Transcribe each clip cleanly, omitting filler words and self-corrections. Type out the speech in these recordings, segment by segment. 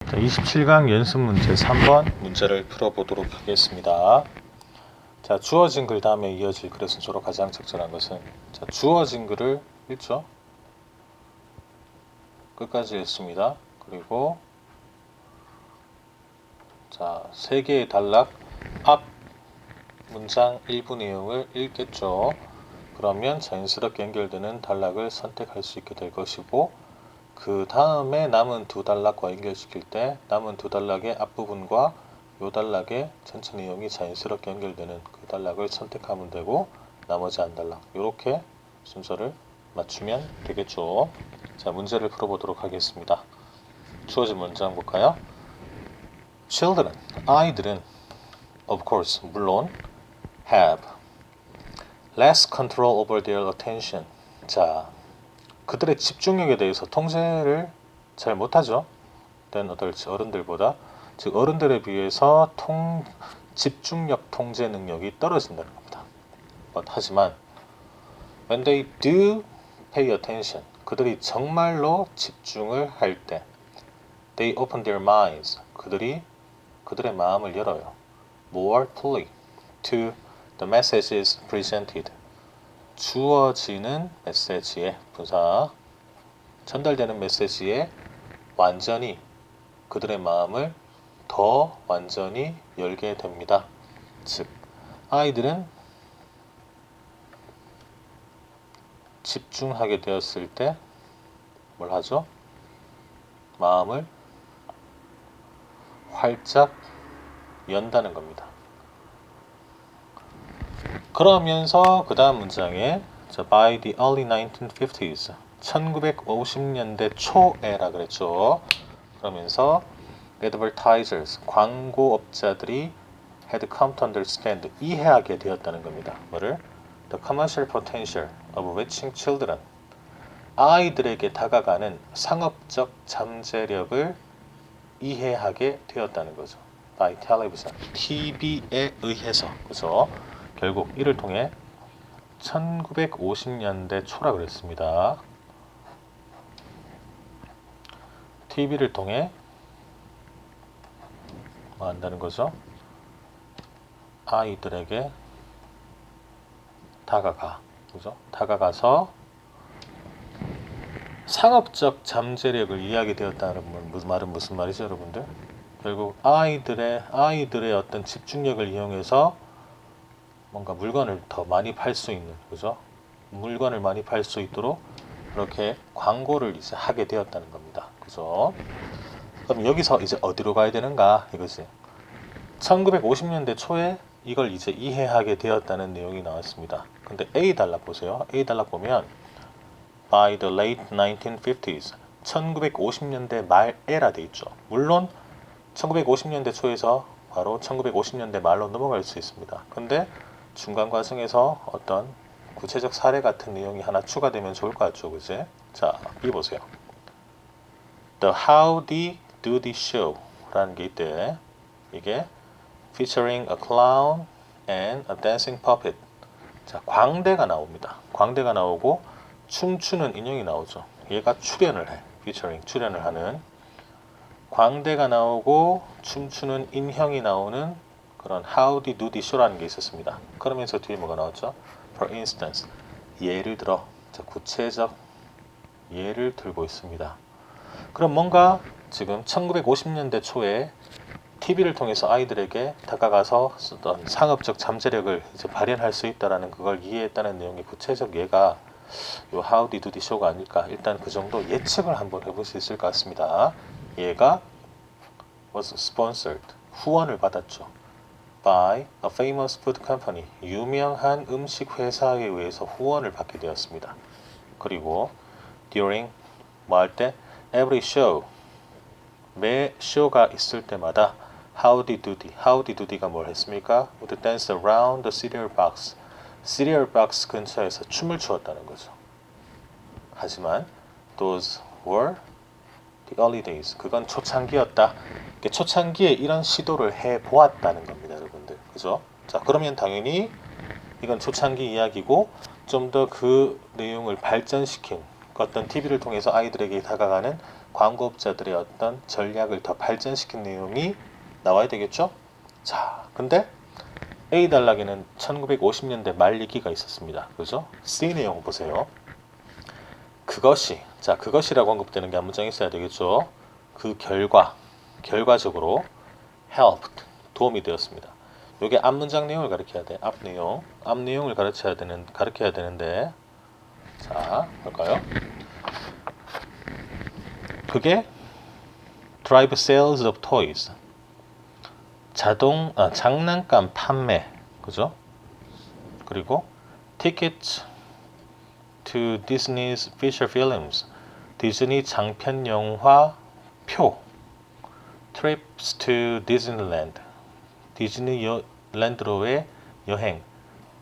자, 27강 연습 문제 3번 문제를 풀어보도록 하겠습니다. 자, 주어진 글 다음에 이어질 글의 순서로 가장 적절한 것은, 자, 주어진 글을 읽죠. 끝까지 읽습니다. 그리고 자, 3개의 단락 앞 문장 일부 내용을 읽겠죠. 그러면 자연스럽게 연결되는 단락을 선택할 수 있게 될 것이고, 그 다음에 남은 두 단락과 연결시킬 때 남은 두 단락의 앞부분과 요 단락의 전체 내용이 자연스럽게 연결되는 그 단락을 선택하면 되고, 나머지 한 단락 이렇게 순서를 맞추면 되겠죠. 자, 문제를 풀어보도록 하겠습니다. 주어진 문장 볼까요? Children, 아이들은 of course, 물론 have less control over their attention. 자, 그들의 집중력에 대해서 통제를 잘 못하죠. than adults, 어른들보다. 즉 어른들에 비해서 집중력 통제 능력이 떨어진다는 겁니다. 하지만 when they do pay attention, 그들이 정말로 집중을 할 때 they open their minds, 그들의 마음을 열어요. more fully to the messages presented, 주어지는 메시지에, 분사, 전달되는 메시지에 완전히 그들의 마음을 더 완전히 열게 됩니다. 즉, 아이들은 집중하게 되었을 때 뭘 하죠? 마음을 활짝 연다는 겁니다. 그러면서 그 다음 문장에 by the early 1950s, 1950년대 초에라 그랬죠. 그러면서 advertisers, 광고업자들이 had come to understand, 이해하게 되었다는 겁니다. 뭐를? The commercial potential of reaching children, 아이들에게 다가가는 상업적 잠재력을 이해하게 되었다는 거죠. by television, TV에 의해서. 그죠? 결국 이를 통해 1950년대 초라 그랬습니다. TV를 통해 뭐 한다는 거죠? 아이들에게 그죠? 다가가서 상업적 잠재력을 이해하게 되었다는 말은 무슨 말이죠, 여러분들? 결국 아이들의 어떤 집중력을 이용해서 뭔가 물건을 더 많이 팔 수 있는, 그죠? 물건을 많이 팔 수 있도록 그렇게 광고를 이제 하게 되었다는 겁니다. 그죠? 그럼 여기서 이제 어디로 가야 되는가 이거지. 1950년대 초에 이걸 이제 이해하게 되었다는 내용이 나왔습니다. 근데 A 단락 보세요. A 단락 보면 by the late 1950s, 1950년대 말에라 돼 있죠. 물론 1950년대 초에서 바로 1950년대 말로 넘어갈 수 있습니다. 근데 중간 과정에서 어떤 구체적 사례 같은 내용이 하나 추가되면 좋을 것 같죠, 그지? 자, B 보세요. The Howdy Doody Show라는 게 있대. 이게 featuring a clown and a dancing puppet. 자, 광대가 나옵니다. 광대가 나오고 춤추는 인형이 나오죠. 얘가 출연을 해. featuring, 출연을 하는. 광대가 나오고 춤추는 인형이 나오는 그런 Howdy Doody Show라는 게 있었습니다. 그러면서 뒤에 뭐가 나왔죠? For instance, 예를 들어. 자, 구체적 예를 들고 있습니다. 그럼 뭔가 지금 1950년대 초에 TV를 통해서 아이들에게 다가가서 어떤 상업적 잠재력을 이제 발현할 수 있다라는 그걸 이해했다는 내용의 구체적 예가 요 Howdy Doody Show가 아닐까. 일단 그 정도 예측을 한번 해볼 수 있을 것 같습니다. 얘가 was sponsored, 후원을 받았죠. by a famous food company, 유명한 음식 회사에 의해서 후원을 받게 되었습니다. 그리고 during, 뭐 할 때? every show, 매 쇼가 있을 때마다 Howdy Doody가 뭘 했습니까? would dance around the cereal box, cereal box 근처에서 춤을 추었다는 거죠. 하지만 those were the early days, 그건 초창기였다. 초창기에 이런 시도를 해보았다는 겁니다, 여러분들. 그죠? 자, 그러면 당연히 이건 초창기 이야기고 좀 더 그 내용을 발전시킨 어떤 TV를 통해서 아이들에게 다가가는 광고업자들의 어떤 전략을 더 발전시킨 내용이 나와야 되겠죠? 자, 근데 A 단락에는 1950년대 말 얘기가 있었습니다. 그죠? C 내용 보세요. 그것이라고 언급되는 게 한 문장 있어야 되겠죠? 그 결과적으로 helped, 도움이 되었습니다. 이게 앞 문장 내용을 가르쳐야 돼. 앞 내용을 가르쳐야 되는데, 자, 볼까요? 그게 drive sales of toys, 장난감 판매, 그죠? 그리고 tickets to Disney's feature films, 디즈니 장편 영화 표, trips to Disneyland, 디즈니랜드로의 여행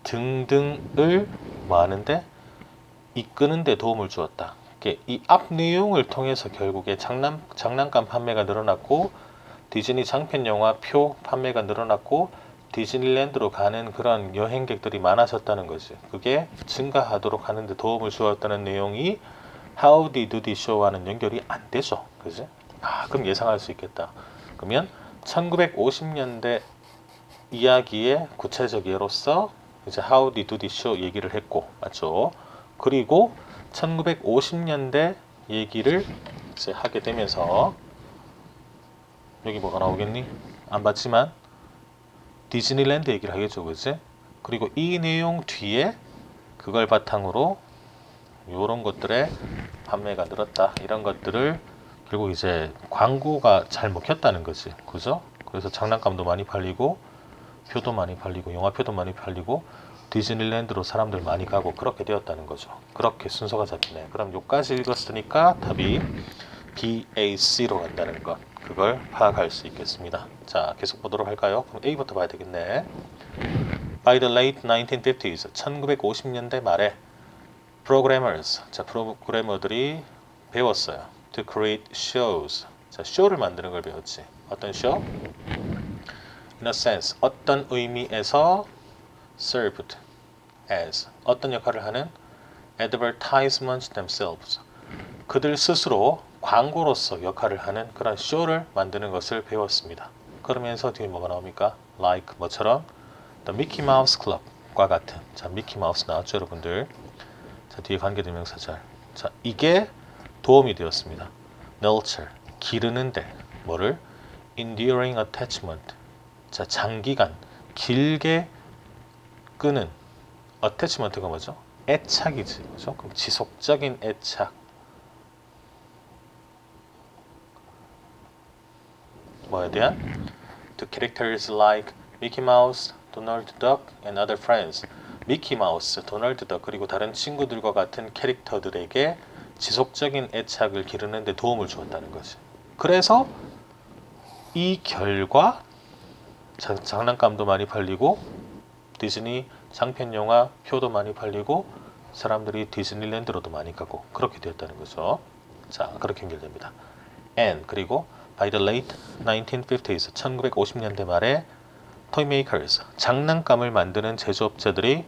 등등을 뭐하는데 이끄는 데 도움을 주었다. 이 앞 내용을 통해서 결국에 장난감 판매가 늘어났고 디즈니 장편 영화 표 판매가 늘어났고 디즈니랜드로 가는 그런 여행객들이 많아졌다는 거지. 그게 증가하도록 하는 데 도움을 주었다는 내용이 How did the show와는 연결이 안 되죠. 그지? 그럼 예상할 수 있겠다. 그러면 1950년대 이야기의 구체적 예로서 이제 How did the show 얘기를 했고, 맞죠? 그리고 1950년대 얘기를 이제 하게 되면서 여기 뭐가 나오겠니? 안 봤지만 디즈니랜드 얘기를 하겠죠, 그지? 그리고 이 내용 뒤에 그걸 바탕으로 이런 것들의 판매가 늘었다, 이런 것들을 결국 이제 광고가 잘 먹혔다는 거지, 그죠? 그래서 장난감도 많이 팔리고 표도 많이 팔리고 영화표도 많이 팔리고 디즈니랜드로 사람들 많이 가고 그렇게 되었다는 거죠. 그렇게 순서가 잡히네. 그럼 여기까지 읽었으니까 답이 BAC로 간다는 것, 그걸 파악할 수 있겠습니다. 자, 계속 보도록 할까요? 그럼 A부터 봐야 되겠네. By the late 1950s, 1950년대 말에 programmers, 자, 프로그래머들이 배웠어요. To create shows, 자, 쇼를 만드는 걸 배웠지. 어떤 쇼? In a sense, 어떤 의미에서 served as, 어떤 역할을 하는 advertisements themselves, 그들 스스로 광고로서 역할을 하는 그런 쇼를 만드는 것을 배웠습니다. 그러면서 뒤에 뭐가 나옵니까? Like 뭐처럼 The Mickey Mouse Club과 같은, 자, 미키 마우스 나왔죠, 여러분들? 자, 뒤에 관계대명사절. 자, 이게 도움이 되었습니다. Nurture, 기르는데 뭐를? Enduring attachment, 자, 장기간 길게 끄는 attachment가 뭐죠? 애착이지, 그죠? 그럼 지속적인 애착. 뭐에 대한? To characters like Mickey Mouse, Donald Duck, and other friends. 미키 마우스, 도널드 덕, 그리고 다른 친구들과 같은 캐릭터들에게 지속적인 애착을 기르는 데 도움을 주었다는 거지. 그래서 이 결과 장난감도 많이 팔리고 디즈니 장편 영화 표도 많이 팔리고 사람들이 디즈니랜드로도 많이 가고 그렇게 되었다는 거죠. 자, 그렇게 연결됩니다. And 그리고 by the late 1950s, 1950년대 말에 toy makers, 장난감을 만드는 제조업자들이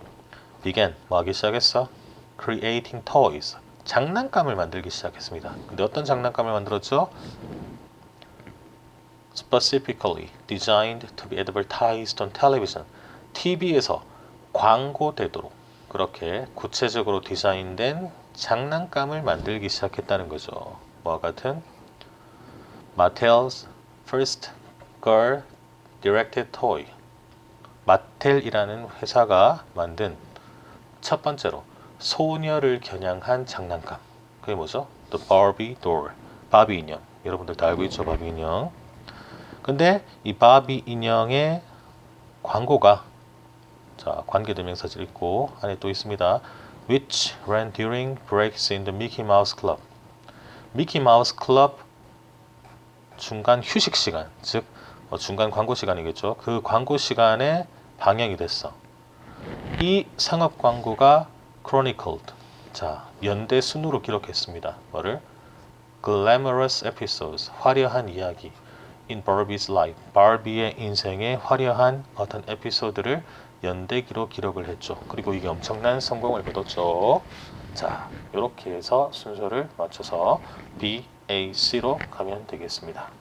began, 뭐 하기 시작했어? creating toys, 장난감을 만들기 시작했습니다. 근데 어떤 장난감을 만들었죠? specifically designed to be advertised on television, TV에서 광고되도록 그렇게 구체적으로 디자인된 장난감을 만들기 시작했다는 거죠. 뭐와 같은? Mattel's first girl directed toy, 마텔이라는 회사가 만든 첫 번째로 소녀를 겨냥한 장난감, 그게 뭐죠? The Barbie doll, 바비 인형. 여러분들 다 알고 있죠, 바비 인형. 근데 이 바비 인형의 광고가, 자, 관계대명사절 있고 안에 또 있습니다. Which ran during breaks in the Mickey Mouse Club. 미키 마우스 클럽 중간 휴식 시간, 즉 중간 광고 시간이겠죠. 그 광고 시간에 방영이 됐어. 이 상업 광고가 chronicled, 자, 연대 순으로 기록했습니다. 뭐를? Glamorous episodes, 화려한 이야기. In Barbie's life, 바비의 인생의 화려한 어떤 에피소드를 연대기로 기록을 했죠. 그리고 이게 엄청난 성공을 거뒀죠. 자, 이렇게 해서 순서를 맞춰서 B, AC로 가면 되겠습니다.